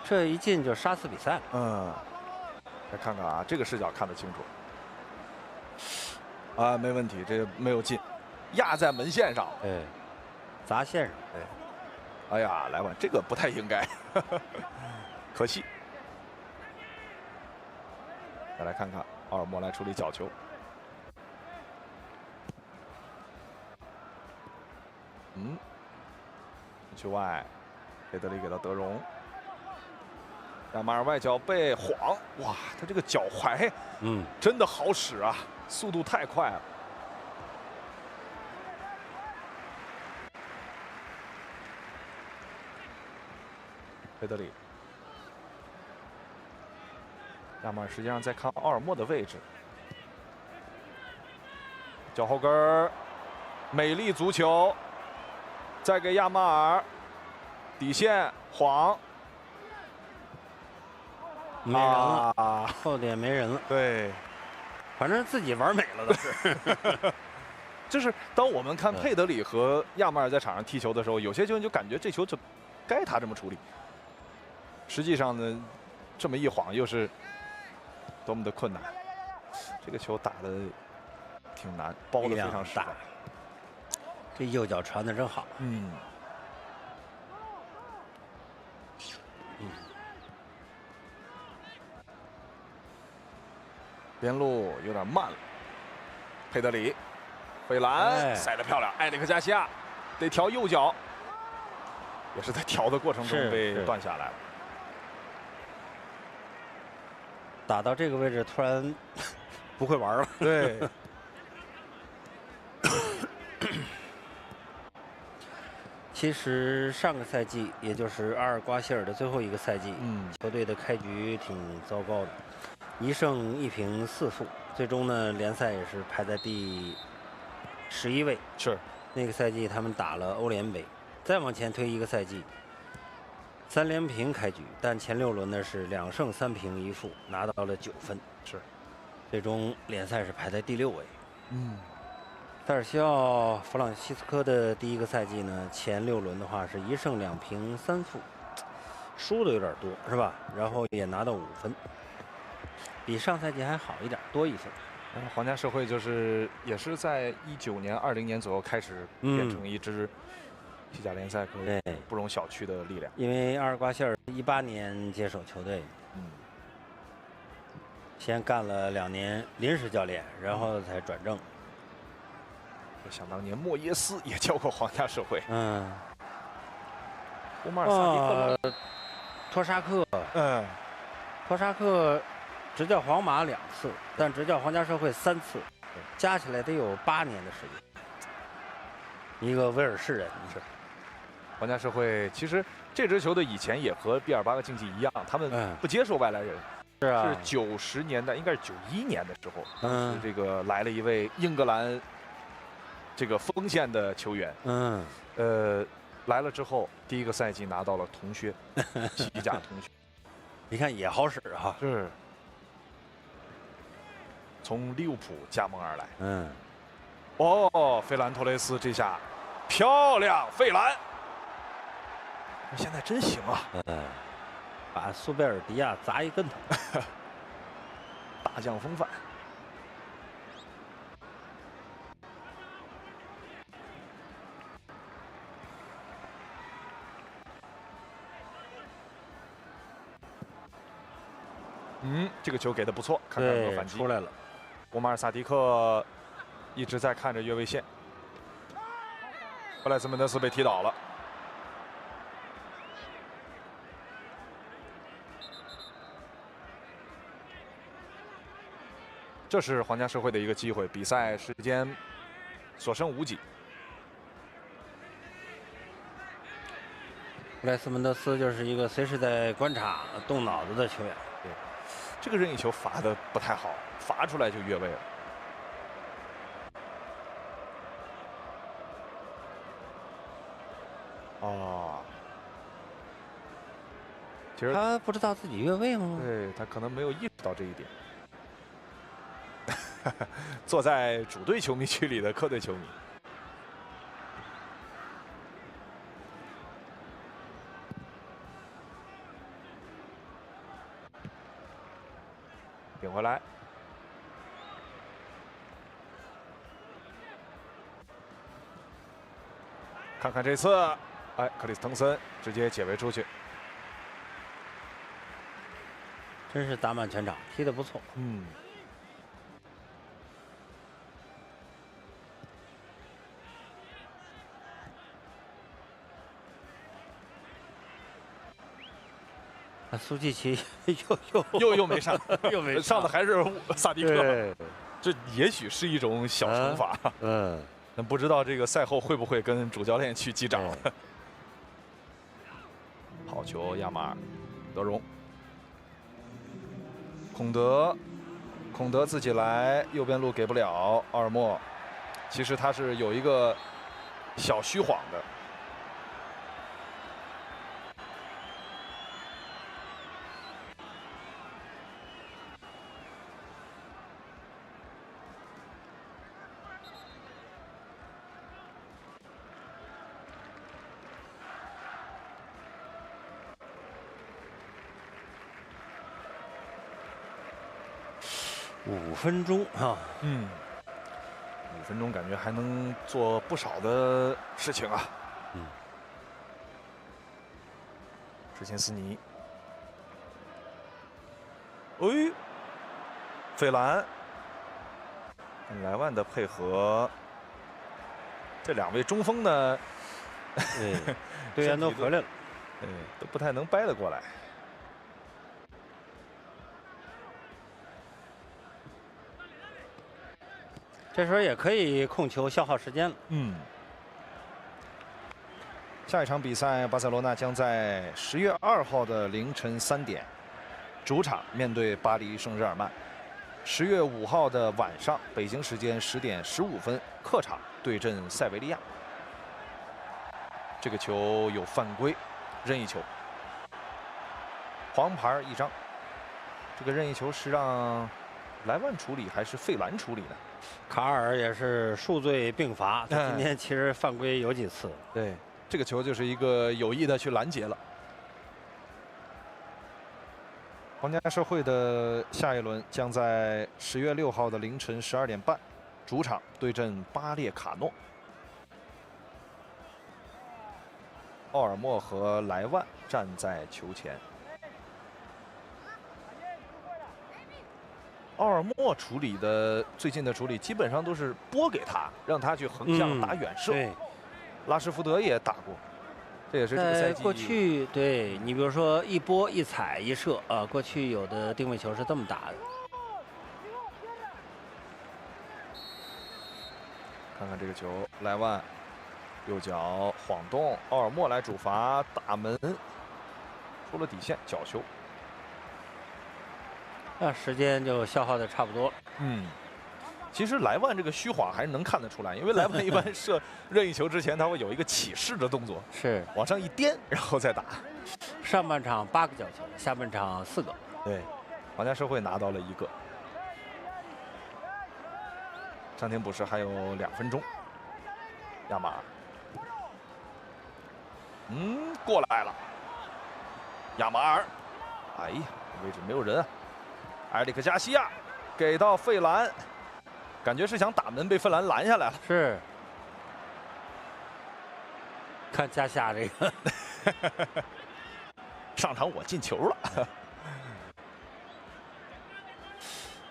这一进就杀死比赛了。嗯，再看看啊，这个视角看得清楚。啊，没问题，这个没有进，压在门线上。哎，砸线上。哎呀，莱万这个不太应该，可惜。再来看看奥尔莫来处理角球。球外，佩德里给到德容，亚马尔外脚被晃，哇，他这个脚踝，真的好使啊，速度太快了。佩德里，亚马尔实际上在看奥尔莫的位置，脚后跟儿，美丽足球。再给亚马尔底线晃，没人了，后点没人了。对，反正自己玩美了倒是。就是当我们看佩德里和亚马尔在场上踢球的时候，有些球员就感觉这球就该他这么处理。实际上呢，这么一晃又是多么的困难。这个球打的挺难，包的非常实在。这右脚传的真好。边路有点慢了。佩德里，费兰塞得漂亮，埃里克加西亚得调右脚，也是在调的过程中被断下来了。打到这个位置，突然不会玩了。对。其实上个赛季，也就是阿尔瓜希尔的最后一个赛季，球队的开局挺糟糕的，1胜1平4负，最终呢联赛也是排在第11位。是，那个赛季他们打了欧联杯，再往前推一个赛季，3连平开局，但前6轮呢是2胜3平1负，拿到了9分，是，最终联赛是排在第6位。塞尔西奥·弗朗西斯科的第一个赛季呢，前6轮的话是1胜2平3负，输的有点多，是吧？然后也拿到5分，比上赛季还好一点，多1分。皇家社会也是在19年、20年左右开始变成一支西甲联赛可以不容小觑的力量。因为阿尔瓜希尔18年接手球队，先干了2年临时教练，然后才转正。想当年莫耶斯也教过皇家社会。乌马尔萨迪克，托沙克，托沙克执教皇马2次，但执教皇家社会3次，加起来得有8年的时间。一个威尔士人是。皇家社会其实这支球队以前也和毕尔巴鄂竞技一样，他们不接受外来人。是啊。是90年代，应该是91年的时候，是这个来了一位英格兰这个锋线的球员。来了之后，第一个赛季拿到了铜靴，西甲铜靴。你看也好使哈。是。从利物浦加盟而来。费兰托雷斯这下漂亮，费兰。现在真行啊！把苏贝尔迪亚砸一跟头，大将风范。这个球给的不错，看看有没有反击。出来了。乌马尔萨迪克一直在看着越位线，布莱斯门德斯被踢倒了。这是皇家社会的一个机会，比赛时间所剩无几。布莱斯门德斯就是一个随时在观察、动脑子的球员。对，这个任意球罚的不太好，罚出来就越位了。其实他不知道自己越位吗？对，他可能没有意识到这一点。坐在主队球迷区里的客队球迷，顶回来。看看这次，哎，克里斯滕森直接解围出去。真是打满全场，踢得不错。嗯。苏季奇又没上，又没上的还是萨迪克。对，这也许是一种小惩罚。那不知道这个赛后会不会跟主教练去击掌？好球，亚马尔，德容，孔德自己来，右边路给不了，奥尔莫，其实他是有一个小虚晃的。5分钟啊，5分钟感觉还能做不少的事情啊。之前斯尼，哎，费兰，跟莱万的配合，这2位中锋呢，对，队员都回来了，对，都不太能掰得过来。这时候也可以控球消耗时间了。下一场比赛，巴塞罗那将在10月2号的凌晨3点，主场面对巴黎圣日耳曼；10月5号的晚上，北京时间10点15分，客场对阵塞维利亚。这个球有犯规，任意球，黄牌1张。这个任意球是让莱万处理还是费兰处理呢？卡尔也是数罪并罚，他今天其实犯规有几次。对，这个球就是一个有意的去拦截了。皇家社会的下一轮将在10月6号的凌晨12点半，主场对阵巴列卡诺。奥尔莫和莱万站在球前。奥尔莫处理的最近的处理基本上都是拨给他，让他去横向打远射。对，拉什福德也打过，这也是这个赛季。过去对你比如说一拨一踩一射啊，过去有的定位球是这么打的。看看这个球，莱万右脚晃动，奥尔莫来主罚打门，出了底线，角球。那时间就消耗的差不多了。其实莱万这个虚晃还是能看得出来，因为莱万一般射任意球之前，他会有一个起势的动作，是往上一颠，然后再打。上半场8个角球，下半场4个。对，皇家社会拿到了1个。暂停补时还有2分钟。亚马尔，过来了。亚马尔，哎呀，位置没有人啊。埃里克加西亚给到费兰，感觉是想打门，被费兰拦下来了。是，看加西亚这个上场我进球了。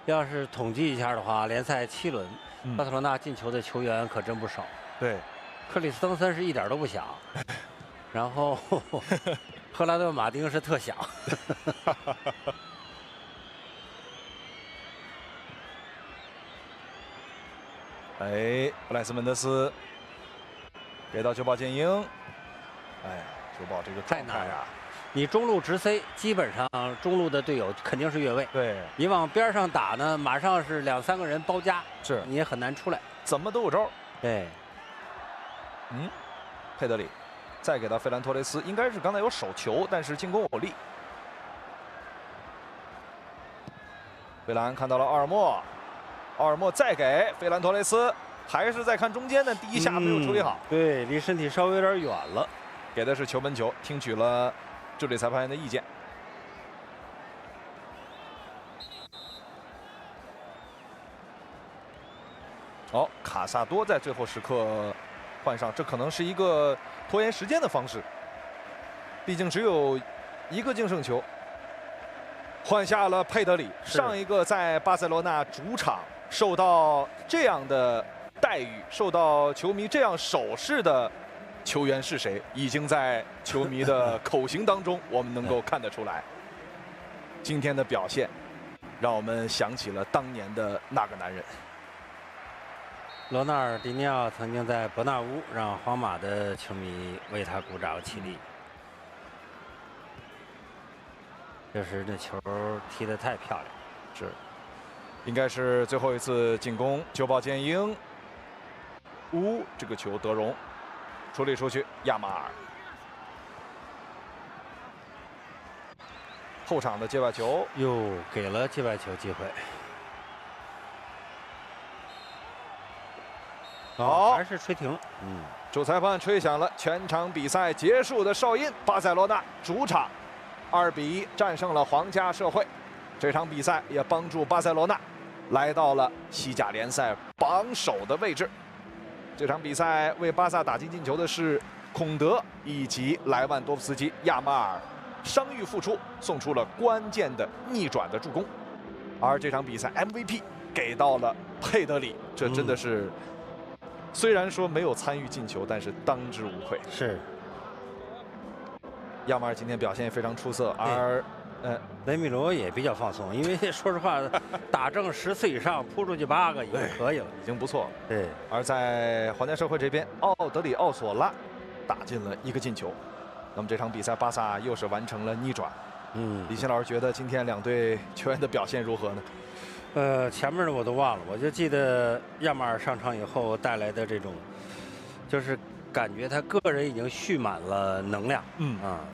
要是统计一下的话，联赛7轮，巴塞罗那进球的球员可真不少。对，克里斯滕森是一点都不响，然后赫拉德马丁是特响。哎，布莱斯门德斯给到久保建英，哎，久保这个太难了。你中路直塞，基本上中路的队友肯定是越位。对，你往边上打呢，马上是2、3个人包夹，是你也很难出来。怎么都有招。对，佩德里再给到费兰托雷斯，应该是刚才有手球，但是进攻有力。费兰看到了奥尔莫，奥尔莫再给费兰托雷斯，还是在看中间的第一下没有处理好。对，离身体稍微有点远了。给的是球门球，听取了助理裁判员的意见。哦，卡萨多在最后时刻换上，这可能是一个拖延时间的方式，毕竟只有一个净胜球。换下了佩德里，上一个在巴塞罗那主场受到这样的待遇，受到球迷这样手势的球员是谁？已经在球迷的口型当中，我们能够看得出来。今天的表现，让我们想起了当年的那个男人。罗纳尔迪尼奥曾经在伯纳乌让皇马的球迷为他鼓掌起立。就是这球踢得太漂亮，是，应该是最后一次进攻，久保建英，这个球德容处理出去，亚马尔后场的界外球又给了界外球机会。好，还是吹停。主裁判吹响了全场比赛结束的哨音，巴塞罗那主场2比1战胜了皇家社会。这场比赛也帮助巴塞罗那来到了西甲联赛榜首的位置。这场比赛为巴萨打进进球的是孔德以及莱万多夫斯基，亚马尔伤愈复出，送出了关键的逆转的助攻。而这场比赛 MVP 给到了佩德里，这真的是。虽然说没有参与进球，但是当之无愧。是，亚马尔今天表现也非常出色，而雷米罗也比较放松，因为说实话，打正10次以上，扑出去8个已经可以了，已经不错了。对。而在皇家社会这边，奥德里奥索拉打进了1个进球。那么这场比赛，巴萨又是完成了逆转。李欣老师觉得今天2队球员的表现如何呢？前面的我都忘了，我就记得亚马尔上场以后带来的这种，就是感觉他个人已经蓄满了能量。